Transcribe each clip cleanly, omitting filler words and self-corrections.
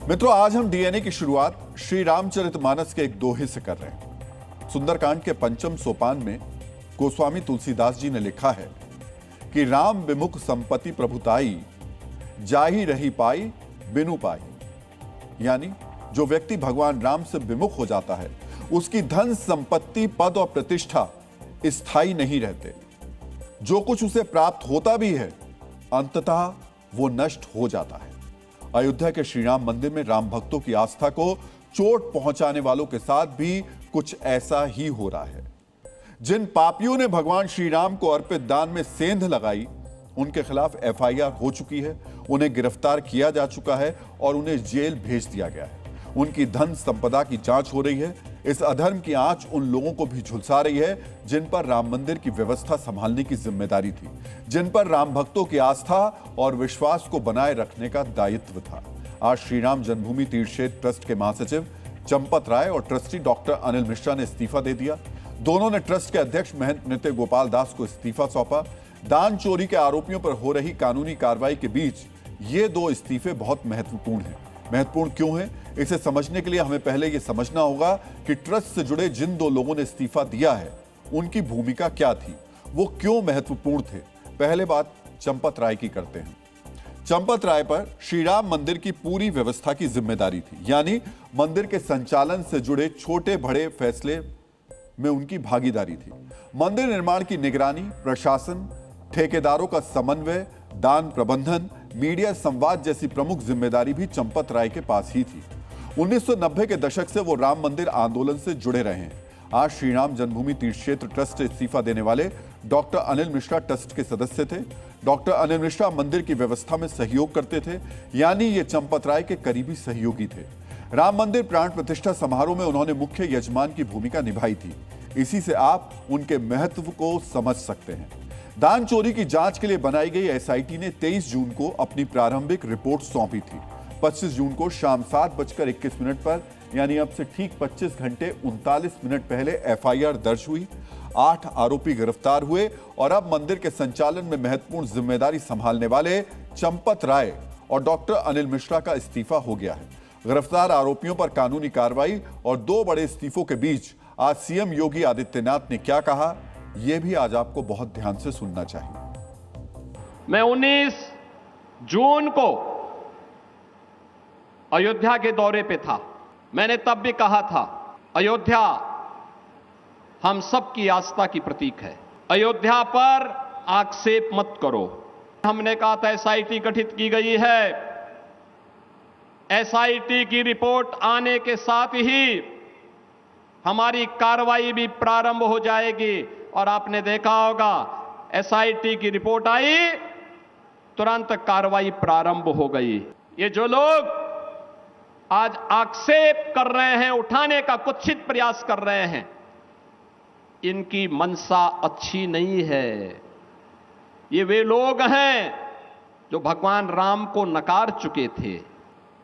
मित्रों, आज हम डीएनए की शुरुआत श्री रामचरितमानस के एक दोहे से कर रहे हैं। सुंदरकांड के पंचम सोपान में गोस्वामी तुलसीदास जी ने लिखा है कि राम विमुख संपत्ति प्रभुताई, जाही रही पाई बिनु पाई। यानी जो व्यक्ति भगवान राम से विमुख हो जाता है, उसकी धन संपत्ति, पद और प्रतिष्ठा स्थायी नहीं रहते। जो कुछ उसे प्राप्त होता भी है, अंततः वो नष्ट हो जाता है। अयोध्या के श्री राम मंदिर में राम भक्तों की आस्था को चोट पहुंचाने वालों के साथ भी कुछ ऐसा ही हो रहा है। जिन पापियों ने भगवान श्री राम को अर्पित दान में सेंध लगाई, उनके खिलाफ एफआईआर हो चुकी है, उन्हें गिरफ्तार किया जा चुका है और उन्हें जेल भेज दिया गया है। उनकी धन संपदा की जांच हो रही है। इस अधर्म की आंच उन लोगों को भी झुलसा रही है जिन पर राम मंदिर की व्यवस्था संभालने की जिम्मेदारी थी, जिन पर राम भक्तों की आस्था और विश्वास को बनाए रखने का दायित्व था। आज श्री राम जन्मभूमि तीर्थ क्षेत्र ट्रस्ट के महासचिव चंपत राय और ट्रस्टी डॉक्टर अनिल मिश्रा ने इस्तीफा दे दिया। दोनों ने ट्रस्ट के अध्यक्ष महंत नृत्य गोपाल दास को इस्तीफा सौंपा। दान चोरी के आरोपियों पर हो रही कानूनी कार्रवाई के बीच ये दो इस्तीफे बहुत महत्वपूर्ण हैं। महत्वपूर्ण क्यों है, इसे समझने के लिए हमें पहले यह समझना होगा कि ट्रस्ट से जुड़े जिन दो लोगों ने इस्तीफा दिया है, उनकी भूमिका क्या थी, वो क्यों महत्वपूर्ण थे। पहले बात चंपत राय की करते हैं। चंपत राय पर श्री राम मंदिर की पूरी व्यवस्था की जिम्मेदारी थी, यानी मंदिर के संचालन से जुड़े छोटे बड़े फैसले में उनकी भागीदारी थी। मंदिर निर्माण की निगरानी, प्रशासन, ठेकेदारों का समन्वय, दान प्रबंधन, मीडिया संवाद जैसी प्रमुख जिम्मेदारी भी चंपत राय के पास ही थी। 1990 के दशक से वो राम मंदिर आंदोलन से जुड़े रहे हैं। आज श्री राम जन्मभूमि तीर्थ क्षेत्र ट्रस्ट से इस्तीफा देने वाले डॉक्टर अनिल मिश्रा ट्रस्ट के सदस्य थे। डॉक्टर अनिल मिश्रा मंदिर की व्यवस्था में सहयोग करते थे, यानी ये चंपत राय के करीबी सहयोगी थे। राम मंदिर प्राण प्रतिष्ठा समारोह में उन्होंने मुख्य यजमान की भूमिका निभाई थी। इसी से आप उनके महत्व को समझ सकते हैं। दान चोरी की जांच के लिए बनाई गई एसआईटी ने 23 जून को अपनी प्रारंभिक रिपोर्ट सौंपी थी। 25 जून को शाम 7:21 पर, यानी अब से ठीक 25 घंटे 39 मिनट पहले एफआईआर दर्ज हुई। 8 आरोपी गिरफ्तार हुए और अब मंदिर के संचालन में महत्वपूर्ण जिम्मेदारी संभालने वाले चंपत राय और डॉक्टर अनिल मिश्रा का इस्तीफा हो गया है। गिरफ्तार आरोपियों पर कानूनी कार्रवाई और 2 बड़े इस्तीफों के बीच आज सीएम योगी आदित्यनाथ ने क्या कहा, यह भी आज आपको बहुत ध्यान से सुनना चाहिए। मैं 19 जून को अयोध्या के दौरे पे था। मैंने तब भी कहा था, अयोध्या हम सबकी आस्था की प्रतीक है, अयोध्या पर आक्षेप मत करो। हमने कहा था एसआईटी गठित की गई है, एसआईटी की रिपोर्ट आने के साथ ही हमारी कार्रवाई भी प्रारंभ हो जाएगी। और आपने देखा होगा, एसआईटी की रिपोर्ट आई, तुरंत कार्रवाई प्रारंभ हो गई। ये जो लोग आज आक्षेप कर रहे हैं, उठाने का कुत्सित प्रयास कर रहे हैं, इनकी मंशा अच्छी नहीं है। ये वे लोग हैं जो भगवान राम को नकार चुके थे,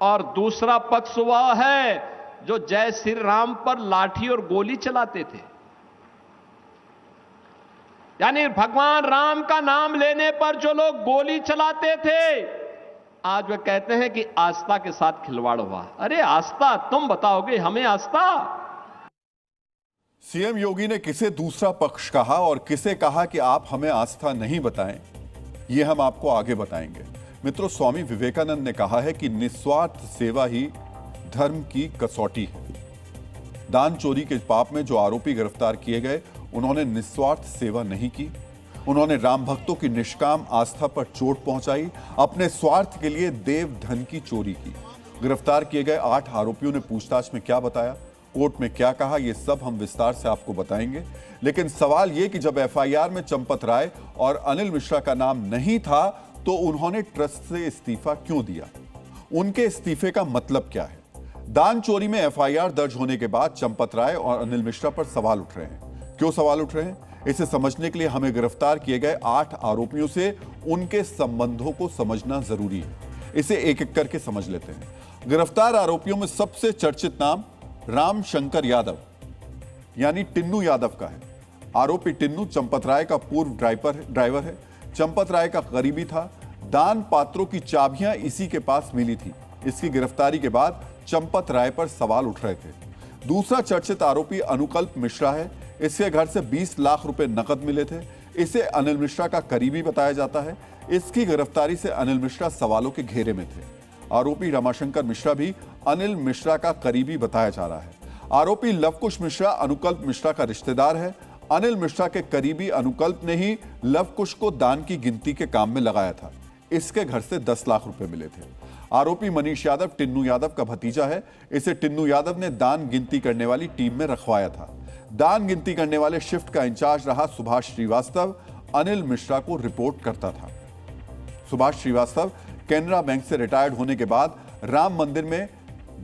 और दूसरा पक्ष वह है जो जय श्री राम पर लाठी और गोली चलाते थे। यानी भगवान राम का नाम लेने पर जो लोग गोली चलाते थे, आज वे कहते हैं कि आस्था के साथ खिलवाड़ हुआ। अरे आस्था तुम बताओगे हमें आस्था? सीएम योगी ने किसे दूसरा पक्ष कहा और किसे कहा कि आप हमें आस्था नहीं बताएं, यह हम आपको आगे बताएंगे। मित्रों, स्वामी विवेकानंद ने कहा है कि निस्वार्थ सेवा ही धर्म की कसौटी है। दान चोरी के पाप में जो आरोपी गिरफ्तार किए गए, उन्होंने निस्वार्थ सेवा नहीं की। उन्होंने राम भक्तों की निष्काम आस्था पर चोट पहुंचाई, अपने स्वार्थ के लिए देव धन की चोरी की। गिरफ्तार किए गए 8 आरोपियों ने पूछताछ में क्या बताया, कोर्ट में क्या कहा, यह सब हम विस्तार से आपको बताएंगे। लेकिन सवाल यह कि जब एफआईआर में चंपत राय और अनिल मिश्रा का नाम नहीं था, तो उन्होंने ट्रस्ट से इस्तीफा क्यों दिया? उनके इस्तीफे का मतलब क्या है? दान चोरी में एफआईआर दर्ज होने के बाद चंपत राय और अनिल मिश्रा पर सवाल उठ रहे हैं। क्यों सवाल उठ रहे हैं, इसे समझने के लिए हमें गिरफ्तार किए गए 8 आरोपियों से उनके संबंधों को समझना जरूरी है। इसे एक एक करके समझ लेते हैं। गिरफ्तार आरोपियों में सबसे चर्चित नाम राम शंकर यादव यानी टिन्नू यादव का है। आरोपी टिन्नू चंपत राय का पूर्व ड्राइवर है। चंपत राय का करीबी था। दान पात्रों की चाबियां इसी के पास मिली थी। इसकी गिरफ्तारी के बाद चंपत राय पर सवाल उठ रहे थे। दूसरा चर्चित आरोपी अनुकल्प मिश्रा है। इसके घर से 20 लाख रुपए नकद मिले थे। इसे अनिल मिश्रा का करीबी बताया जाता है। इसकी गिरफ्तारी से अनिल मिश्रा सवालों के घेरे में थे। आरोपी रमाशंकर मिश्रा भी अनिल मिश्रा का करीबी बताया जा रहा है। आरोपी लवकुश मिश्रा अनुकल्प मिश्रा का रिश्तेदार है। अनिल मिश्रा के करीबी अनुकल्प ने ही लवकुश को दान की गिनती के काम में लगाया था। इसके घर से 10 लाख रुपए मिले थे। आरोपी मनीष यादव टिन्नू यादव का भतीजा है। इसे टिन्नू यादव ने दान गिनती करने वाली टीम में रखवाया था। दान गिनती करने वाले शिफ्ट का इंचार्ज रहा सुभाष श्रीवास्तव अनिल मिश्रा को रिपोर्ट करता था। सुभाष श्रीवास्तव कैनरा बैंक से रिटायर्ड होने के बाद राम मंदिर में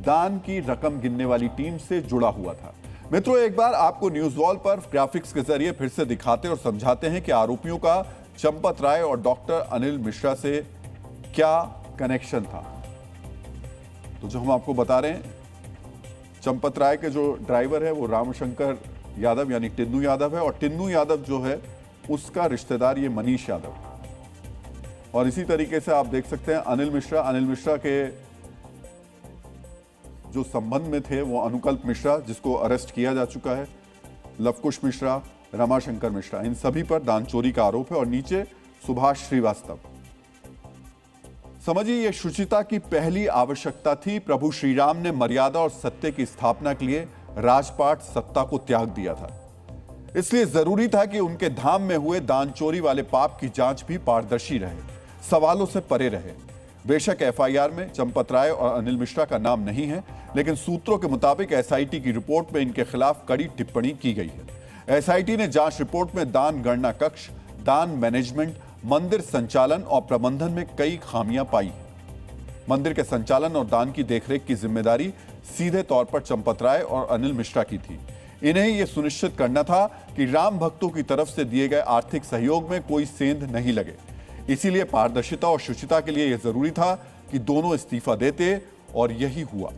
दान की रकम गिनने वाली टीम से जुड़ा हुआ था। मित्रों, एक बार आपको न्यूज वॉल पर ग्राफिक्स के जरिए फिर से दिखाते और समझाते हैं कि आरोपियों का चंपत राय और डॉक्टर अनिल मिश्रा से क्या कनेक्शन था। तो जो हम आपको बता रहे हैं, चंपत राय के जो ड्राइवर है वो रामशंकर यादव यानी टिन्नू यादव है, और टिन्नू यादव जो है उसका रिश्तेदार ये मनीष यादव। और इसी तरीके से आप देख सकते हैं अनिल मिश्रा के जो संबंध में थे वो अनुकल्प मिश्रा, जिसको अरेस्ट किया जा चुका है, लवकुश मिश्रा, रमाशंकर मिश्रा, इन सभी पर दान चोरी का आरोप है। और नीचे सुभाष श्रीवास्तव। समझिए, यह शुचिता की पहली आवश्यकता थी। प्रभु श्रीराम ने मर्यादा और सत्य की स्थापना के लिए राजपाट सत्ता को त्याग दिया था। इसलिए जरूरी था कि उनके धाम में हुए दान चोरी वाले पाप की जांच भी पारदर्शी रहे, सवालों से परे रहे। बेशक एफआईआर में चंपत राय और अनिल मिश्रा का नाम नहीं है, लेकिन सूत्रों के मुताबिक एसआईटी की रिपोर्ट में इनके खिलाफ कड़ी टिप्पणी की गई है। एसआईटी ने जांच रिपोर्ट में दान गणना कक्ष, दान मैनेजमेंट, मंदिर संचालन और प्रबंधन में कई खामियां पाई। मंदिर के संचालन और दान की देखरेख की जिम्मेदारी सीधे तौर पर चंपत राय और अनिल मिश्रा की थी। इन्हें यह सुनिश्चित करना था कि राम भक्तों की तरफ से दिए गए आर्थिक सहयोग में कोई सेंध नहीं लगे। इसीलिए पारदर्शिता और शुचिता के लिए यह जरूरी था कि दोनों इस्तीफा देते, और यही हुआ।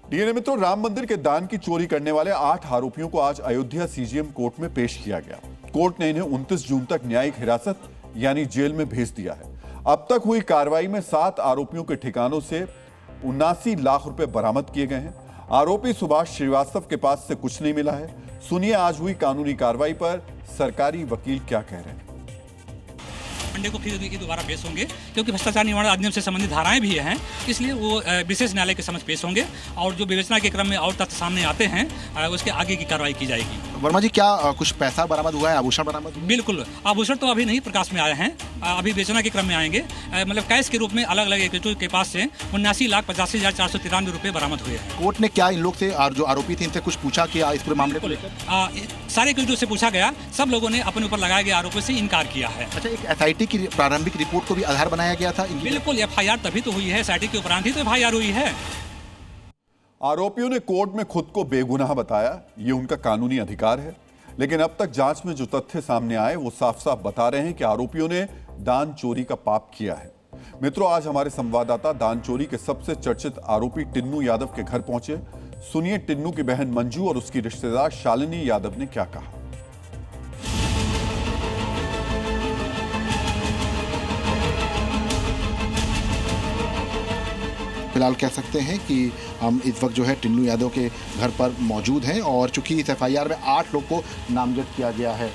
डीएनए मित्रों, राम मंदिर के दान की चोरी करने वाले 8 आरोपियों को आज अयोध्या सीजीएम कोर्ट में पेश किया गया। कोर्ट ने इन्हें 29 जून तक न्यायिक हिरासत यानी जेल में भेज दिया है। अब तक हुई कार्रवाई में 7 आरोपियों के ठिकानों से 79 लाख रुपए बरामद किए गए हैं। आरोपी सुभाष श्रीवास्तव के पास से कुछ नहीं मिला है। सुनिए आज हुई कानूनी कार्रवाई पर सरकारी वकील क्या कह रहे हैं। मंडे को फिर दोबारा पेश होंगे, क्योंकि भ्रष्टाचार निवारण अधिनियम से संबंधित धाराएं भी हैं, इसलिए वो विशेष न्यायालय के समक्ष पेश होंगे और जो विवेचना के क्रम में और तथ्य सामने आते हैं उसके आगे की कार्रवाई की जाएगी। वर्मा जी, क्या कुछ पैसा बरामद हुआ है, आभूषण बरामद हुआ? बिल्कुल, आभूषण तो अभी नहीं प्रकाश में आए हैं, अभी विवेचना के क्रम में आएंगे। मतलब कैश के रूप में अलग अलग एक्यूज के पास से 79,85,493 रुपए बरामद हुए हैं। कोर्ट ने क्या इन लोग से, जो आरोपी थे, इनसे कुछ पूछा कि इस पूरे मामले को लेकर? सारे एक्यूज से पूछा गया, सब लोगों ने अपने ऊपर लगाए गए आरोपों से इनकार किया है। अच्छा, एक एसआईटी की प्रारंभिक रिपोर्ट को भी आधार बनाया गया था? बिल्कुल, एफआईआर तभी तो हुई है, एसआईटी के उपरांत ही तो एफआईआर हुई है। आरोपियों ने कोर्ट में खुद को बेगुनाह बताया, ये उनका कानूनी अधिकार है, लेकिन अब तक जांच में जो तथ्य सामने आए वो साफ साफ बता रहे हैं कि आरोपियों ने दान चोरी का पाप किया है। मित्रों, आज हमारे संवाददाता दान चोरी के सबसे चर्चित आरोपी टिन्नू यादव के घर पहुंचे। सुनिए टिन्नू की बहन मंजू और उसकी रिश्तेदार शालिनी यादव ने क्या कहा। फिलहाल कह सकते हैं कि हम इस वक्त जो है टिन्नू यादव के घर पर मौजूद हैं, और चूंकि इस एफआईआर में 8 लोग को नामजद किया गया है,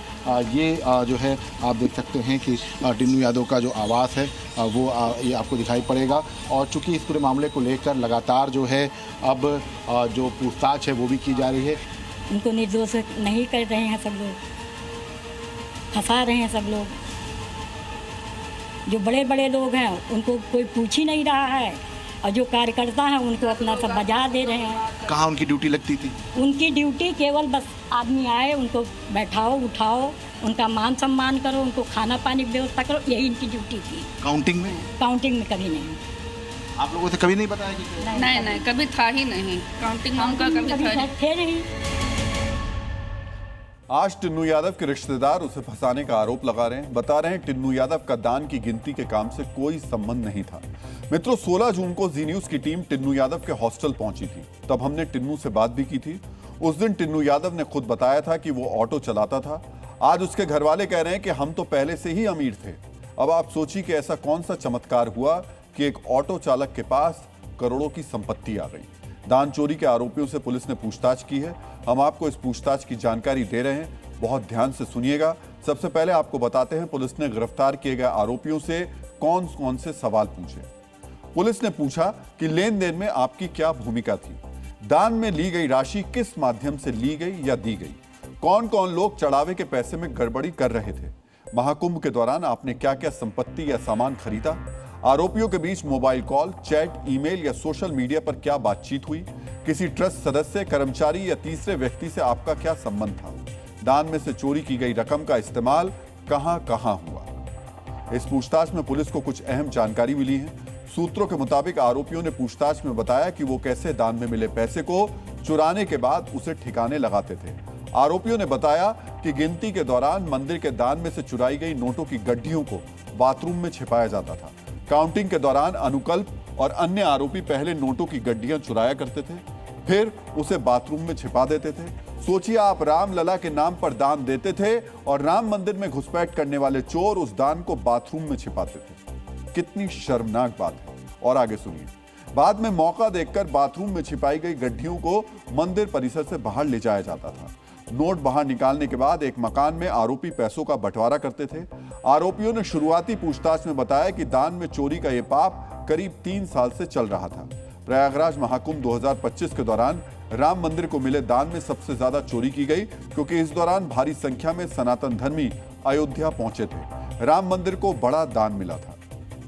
ये जो है आप देख सकते हैं कि टिन्नू यादव का जो आवास है वो ये आपको दिखाई पड़ेगा। और चूंकि इस पूरे मामले को लेकर लगातार जो है अब जो पूछताछ है वो भी की जा रही है। उनको निर्दोष नहीं कर रहे हैं, सब लोग फंसा रहे हैं। सब लोग जो बड़े बड़े लोग हैं उनको कोई पूछ ही नहीं रहा है, और जो कार्यकर्ता हैं उनको अपना सब बजा दे रहे हैं। कहाँ उनकी ड्यूटी लगती थी? उनकी ड्यूटी केवल बस आदमी आए, उनको बैठाओ, उठाओ, उनका मान सम्मान करो, उनको खाना पानी की व्यवस्था करो, यही इनकी ड्यूटी थी। काउंटिंग में? काउंटिंग में कभी नहीं। आप लोगों से कभी नहीं बताया कि? नहीं, कभी था ही नहीं। काउंटिंग में उनका कभी थे नहीं। आज टिन्नू यादव के रिश्तेदार उसे फंसाने का आरोप लगा रहे हैं। बता रहे हैं टिन्नू यादव का दान की गिनती के काम से कोई संबंध नहीं था। मित्रों, 16 जून को जी न्यूज की टीम टिन्नू यादव के हॉस्टल पहुंची थी। तब हमने टिन्नू से बात भी की थी। उस दिन टिन्नू यादव ने खुद बताया था कि वो ऑटो चलाता था। आज उसके घर वाले कह रहे हैं कि हम तो पहले से ही अमीर थे। अब आप सोचिए कि ऐसा कौन सा चमत्कार हुआ कि एक ऑटो चालक के पास करोड़ों की संपत्ति आ गई। दान चोरी के आरोपियों से पुलिस ने पूछताछ की है। हम आपको इस पूछताछ की जानकारी दे रहे हैं, बहुत ध्यान से सुनिएगा। सबसे पहले आपको बताते हैं पुलिस ने गिरफ्तार किए गए आरोपियों से कौन कौन से सवाल पूछे। पुलिस ने पूछा कि लेन देन में आपकी क्या भूमिका थी, दान में ली गई राशि किस माध्यम से ली गई या दी गई, कौन कौन लोग चढ़ावे के पैसे में गड़बड़ी कर रहे थे, महाकुंभ के दौरान आपने क्या क्या संपत्ति या सामान खरीदा, आरोपियों के बीच मोबाइल कॉल, चैट, ईमेल या सोशल मीडिया पर क्या बातचीत हुई, किसी ट्रस्ट सदस्य, कर्मचारी या तीसरे व्यक्ति से आपका क्या संबंध था, दान में से चोरी की गई रकम का इस्तेमाल कहां कहां हुआ। इस पूछताछ में पुलिस को कुछ अहम जानकारी मिली है। सूत्रों के मुताबिक आरोपियों ने पूछताछ में बताया कि वो कैसे दान में मिले पैसे को चुराने के बाद उसे ठिकाने लगाते थे। आरोपियों ने बताया कि गिनती के दौरान मंदिर के दान में से चुराई गई नोटों की गड्ढियों को बाथरूम में छिपाया जाता था। काउंटिंग के दौरान अनुकल्प और अन्य आरोपी पहले नोटों की गड्डियां चुराया करते थे, फिर उसे बाथरूम में छिपा देते थे। सोचिए, आप रामलला के नाम पर दान देते थे और राम मंदिर में घुसपैठ करने वाले चोर उस दान को बाथरूम में छिपाते थे। कितनी शर्मनाक बात है। और आगे सुनिए। बाद में मौका देखकर बाथरूम में छिपाई गई गड्ढियों को मंदिर परिसर से बाहर ले जाया जाता था। नोट बाहर निकालने के बाद एक मकान में आरोपी पैसों का बंटवारा करते थे। आरोपियों ने शुरुआती पूछताछ में बताया कि दान में चोरी का यह पाप करीब 3 साल से चल रहा था। प्रयागराज महाकुंभ 2025 के दौरान राम मंदिर को मिले दान में सबसे ज्यादा चोरी की गई, क्योंकि इस दौरान भारी संख्या में सनातन धर्मी अयोध्या पहुंचे थे। राम मंदिर को बड़ा दान मिला था।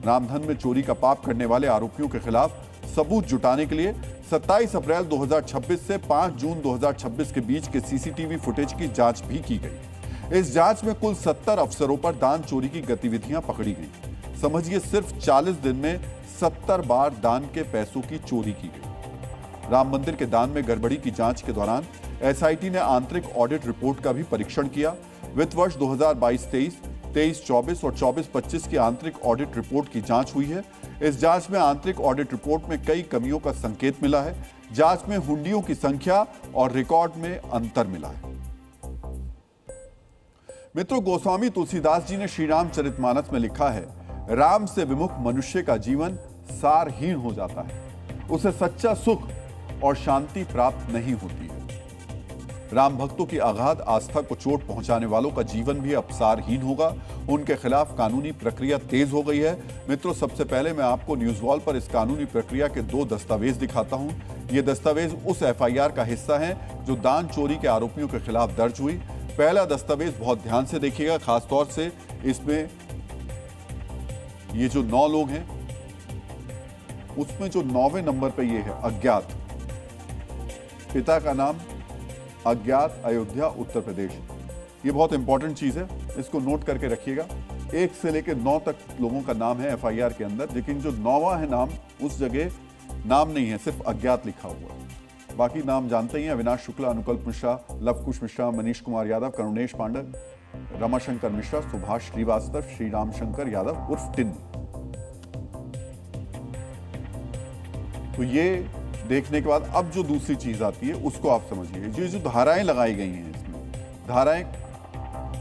रामधन में चोरी का पाप करने वाले आरोपियों के खिलाफ सबूत जुटाने के लिए 27 अप्रैल 2026 से 5 जून 2026 के बीच के सीसीटीवी फुटेज की जांच भी की गई। इस जांच में कुल 70 अफसरों पर दान चोरी की गतिविधियां पकड़ी गई। समझिए, सिर्फ 40 दिन में 70 बार दान के पैसों की चोरी की गई। राम मंदिर के दान में गड़बड़ी की जांच के दौरान एसआईटी ने आंतरिक ऑडिट रिपोर्ट का भी परीक्षण किया। वित्त वर्ष 2022-23, 23-24 और 24-25 की आंतरिक ऑडिट रिपोर्ट की जांच हुई है। इस जांच में आंतरिक ऑडिट रिपोर्ट में कई कमियों का संकेत मिला है। जांच में हुंडियों की संख्या और रिकॉर्ड में अंतर मिला है। मित्रों, गोस्वामी तुलसीदास जी ने श्री रामचरितमानस में लिखा है, राम से विमुख मनुष्य का जीवन सारहीन हो जाता है, उसे सच्चा सुख और शांति प्राप्त नहीं होती है। राम भक्तों की अगाध आस्था को चोट पहुंचाने वालों का जीवन भी अब सारहीन होगा। उनके खिलाफ कानूनी प्रक्रिया तेज हो गई है। मित्रों, सबसे पहले मैं आपको न्यूज वॉल पर इस कानूनी प्रक्रिया के 2 दस्तावेज दिखाता हूं। ये दस्तावेज उस एफआईआर का हिस्सा हैं जो दान चोरी के आरोपियों के खिलाफ दर्ज हुई। पहला दस्तावेज बहुत ध्यान से देखिएगा, खासतौर से इसमें ये जो 9 लोग हैं उसमें जो 9वें नंबर पे ये है अज्ञात, पिता का नाम अज्ञात, अयोध्या, उत्तर प्रदेश। ये बहुत इंपॉर्टेंट चीज है, इसको नोट करके रखिएगा। 1 से लेकर 9 तक लोगों का नाम है एफआईआर के अंदर, लेकिन जो 9वां है नाम, उस जगह नाम नहीं है, सिर्फ अज्ञात लिखा हुआ है। बाकी नाम जानते ही हैं, अविनाश शुक्ला, अनुकल्प मिश्रा, लवकुश मिश्रा, मनीष कुमार यादव, करुणेश पांडे, रमाशंकर मिश्रा, सुभाष श्रीवास्तव, श्री राम शंकर यादव उर्फ टिन्नू। तो ये देखने के बाद अब जो दूसरी चीज आती है उसको आप समझिए। जो धाराएं लगाई गई हैं, इसमें धाराएं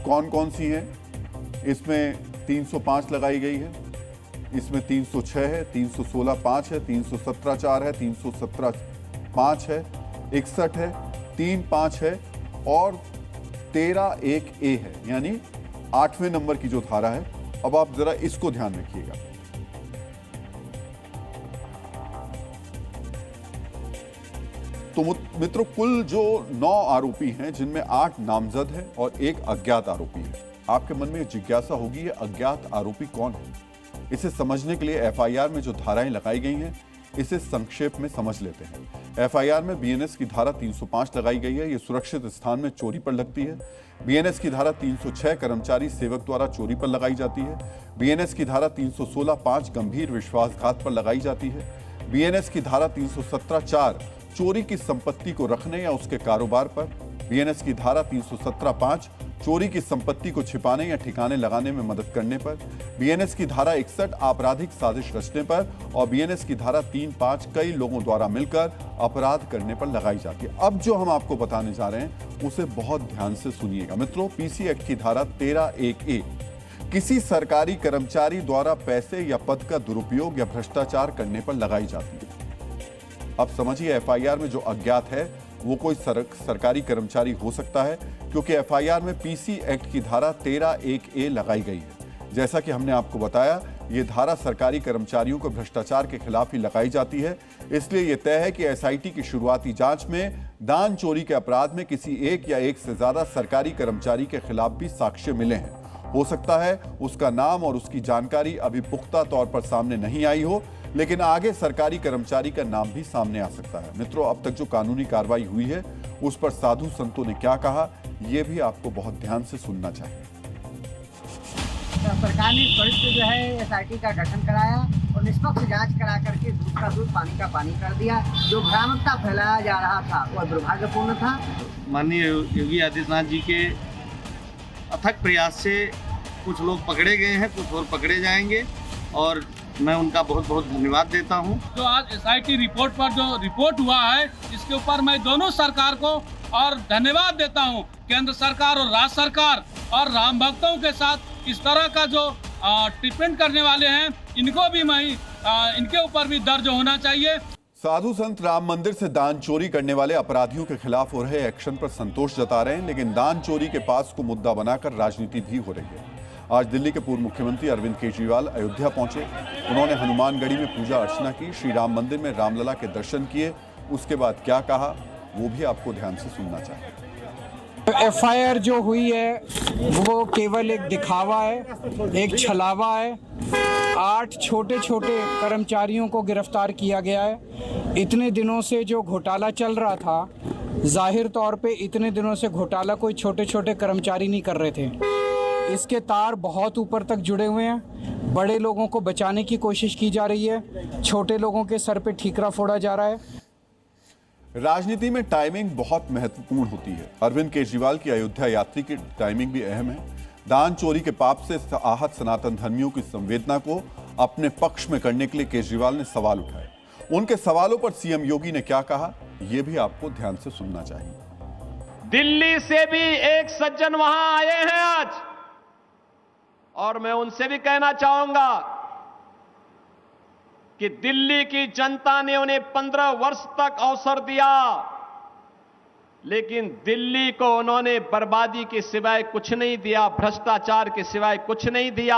कौन कौन सी हैं? इसमें 305 लगाई गई है, इसमें 306 है, 316(5) है, 317(4) है, 317(5) है, 61 है, 3(5) है और 13(1)(a) है, यानी 8वें नंबर की जो धारा है। अब आप जरा इसको ध्यान रखिएगा। तो मित्रों, कुल जो 9 आरोपी हैं, जिनमें 8 नामजद हैं और 1 अज्ञात आरोपी है। आपके मन में जिज्ञासा होगी, ये अज्ञात आरोपी कौन है? इसे समझने के लिए एफआईआर में जो धाराएं लगाई गई हैं, इसे संक्षेप में समझ लेते हैं। एफआईआर में बीएनएस की धारा 305 लगाई गई है, ये सुरक्षित स्थान में चोरी पर लगती है। बीएनएस की धारा 306 कर्मचारी सेवक द्वारा चोरी पर लगाई जाती है। बीएनएस की धारा 316(5) गंभीर विश्वासघात पर लगाई जाती है। बीएनएस की धारा 317(4) चोरी की संपत्ति को रखने या उसके कारोबार पर। बीएनएस की धारा 317(5) चोरी की संपत्ति को छिपाने या ठिकाने लगाने में मदद करने पर। बीएनएस की धारा 61 आपराधिक साजिश रचने पर और बीएनएस की धारा 3(5) कई लोगों द्वारा मिलकर अपराध करने पर लगाई जाती है। अब जो हम आपको बताने जा रहे हैं उसे बहुत ध्यान से सुनिएगा। मित्रों, पीसी एक्ट की धारा 13(1)(a) किसी सरकारी कर्मचारी द्वारा पैसे या पद का दुरुपयोग या भ्रष्टाचार करने पर लगाई जाती है। अब समझिए, एफआईआर में जो अज्ञात है वो कोई सरकारी कर्मचारी हो सकता है, क्योंकि एफआईआर में पीसी एक्ट की धारा 13(1)(a) लगाई गई है। जैसा कि हमने आपको बताया, ये धारा सरकारी कर्मचारियों को भ्रष्टाचार के खिलाफ ही लगाई जाती है। इसलिए यह तय है कि एसआईटी की शुरुआती जांच में दान चोरी के अपराध में किसी एक या एक से ज्यादा सरकारी कर्मचारी के खिलाफ भी साक्ष्य मिले हैं। हो सकता है उसका नाम और उसकी जानकारी अभी पुख्ता तौर पर सामने नहीं आई हो, लेकिन आगे सरकारी कर्मचारी का नाम भी सामने आ सकता है। मित्रों, अब तक जो कानूनी कार्रवाई हुई है उस पर साधु संतों ने क्या कहा, यह भी आपको बहुत ध्यान से सुनना चाहिए। सरकार ने त्वरित जो है एसआईटी का गठन कराया और निष्पक्ष जांच करा करके दूध का दूध पानी का पानी कर दिया। जो भ्रामकता फैलाया जा रहा था वह दुर्भाग्यपूर्ण था। माननीय योगी आदित्यनाथ जी के अथक प्रयास से कुछ लोग पकड़े गए हैं, कुछ और पकड़े जाएंगे और मैं उनका बहुत बहुत धन्यवाद देता हूं। जो आज एसआईटी रिपोर्ट पर जो रिपोर्ट हुआ है, इसके ऊपर मैं दोनों सरकार को और धन्यवाद देता हूं। केंद्र सरकार और राज्य सरकार और राम भक्तों के साथ इस तरह का जो ट्रीटमेंट करने वाले हैं, इनको भी इनके ऊपर भी दर्ज होना चाहिए। साधु संत राम मंदिर से दान चोरी करने वाले अपराधियों के खिलाफ हो रहे एक्शन पर संतोष जता रहे हैं, लेकिन दान चोरी के पास को मुद्दा बनाकर राजनीति भी हो रही है। आज दिल्ली के पूर्व मुख्यमंत्री अरविंद केजरीवाल अयोध्या पहुंचे। उन्होंने हनुमानगढ़ी में पूजा अर्चना की, श्री राम मंदिर में रामलला के दर्शन किए। उसके बाद क्या कहा वो भी आपको ध्यान से सुनना चाहिए। एफआईआर जो हुई है वो केवल एक दिखावा है, एक छलावा है। 8 छोटे छोटे कर्मचारियों को गिरफ्तार किया गया है। इतने दिनों से जो घोटाला चल रहा था, जाहिर तौर पे इतने दिनों से घोटाला कोई छोटे छोटे कर्मचारी नहीं कर रहे थे। इसके तार बहुत ऊपर तक जुड़े हुए हैं। बड़े लोगों को बचाने की कोशिश की जा रही है, छोटे लोगों के सर पे ठीकरा फोड़ा जा रहा है। राजनीति में टाइमिंग बहुत महत्वपूर्ण होती है। अरविंद केजरीवाल की अयोध्या यात्रा की टाइमिंग भी अहम है। दान चोरी के पाप से आहत सनातन धर्मियों की संवेदना को अपने पक्ष में करने के लिए केजरीवाल ने सवाल उठाए। उनके सवालों पर सीएम योगी ने क्या कहा, यह भी आपको ध्यान से सुनना चाहिए। दिल्ली से भी एक सज्जन वहां आए हैं आज, और मैं उनसे भी कहना चाहूंगा कि दिल्ली की जनता ने उन्हें 15 वर्ष तक अवसर दिया, लेकिन दिल्ली को उन्होंने बर्बादी के सिवाय कुछ नहीं दिया, भ्रष्टाचार के सिवाय कुछ नहीं दिया।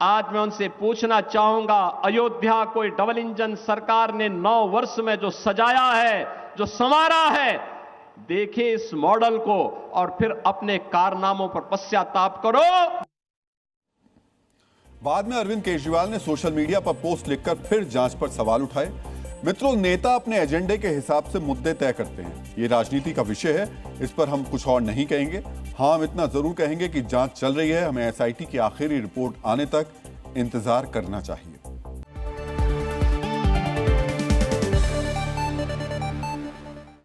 आज मैं उनसे पूछना चाहूंगा, अयोध्या कोई डबल इंजन सरकार ने 9 वर्ष में जो सजाया है, जो संवारा है, देखिए इस मॉडल को और फिर अपने कारनामों पर पश्चाताप करो। बाद में अरविंद केजरीवाल ने सोशल मीडिया पर पोस्ट लिखकर फिर जांच पर सवाल उठाए। मित्रों, नेता अपने एजेंडे के हिसाब से मुद्दे तय करते हैं। ये राजनीति का विषय है, इस पर हम कुछ और नहीं कहेंगे। हाँ, हम इतना जरूर कहेंगे कि जांच चल रही है, हमें एसआईटी की आखिरी रिपोर्ट आने तक इंतजार करना चाहिए।